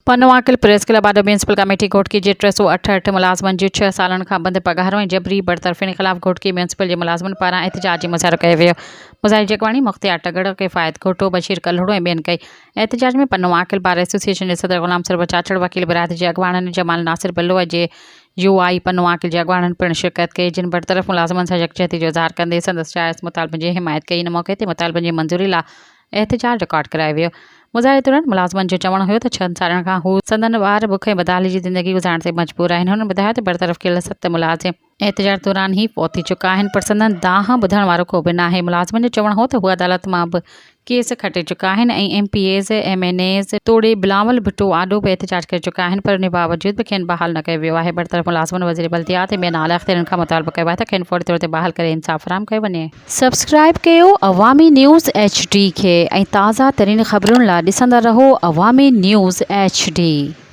पनवाकिल press club आडो municipal committee Ghotki जे 368 मुलाज़मन जो 6 सालन खां बंद पघारों ऐं जबरी बरतरफ़ी ख़िलाफ़ घोटकी म्यूनसिपल जे मुलाज़मन पारां एहतजाजी मुज़ाहिरो कयो वियो। मुज़ाहिर जेकवाणी मुख्तियार टगड़ किफ़ायत घोटो बशीर कल्हड़ो ऐं ॿियनि कई। एहतजाज में पनवाकिल बार एसोसिएशन जे सदर ग़ुलाम सरवर चाचड़ वकील बिरादरी जे अॻवाननि जमाल नासिर बिल्लो जे यूआई पनवाकिल जे अॻवाननि पिणु शिरकत कई, जिन बरतरफ़ मुलाज़मन सां यकजहती जो इज़हार कंदे संदसि जाइज़ मुतालबनि जी हिमायत कई। इन मौक़े ते मुतालबनि जी मंज़ूरी लाइ एहतजाज रिकॉर्ड करायो वियो। मुज़ाहिरे दौरान मुलाज़मन जो चवणु हुयो त 6 सालनि खां हू संदन ॿार बुख ऐं बदहाली जी ज़िंदगी गुज़ारण ते मजबूर आहिनि। हुननि ॿुधायो त बरतरफ़ कयल 7 मुलाज़िम एहतजाज दौरान ई फौत थी चुका आहिनि, पर संदन दाह ॿुधण वारो को बि नाहे। मुलाज़मन जो चवणु हो त हू अदालत मां बि केस खटे चुका आहिनि ऐं MPAs MNAs तोड़े बिलावल भुट्टो आॾो बि एहतजाज करे चुका आहिनि, पर उन बावजूद बि खेनि बहाल न कयो वियो आहे। बरतरफ़ मुलाज़मन वज़ीर बल्दियात ऐं ॿियनि आला अख़्तियारनि खां मुतालबो कयो आहे त खेनि फ़ौरी तौर ते बहाल करे इंसाफ़ फ़राहम कयो वञे। सब्सक्राइब कयो अवामी न्यूज़ HD खे ऐं ताज़ा तरीन ख़बरुनि लाइ ॾिसंदा रहो अवामी न्यूज़ HD।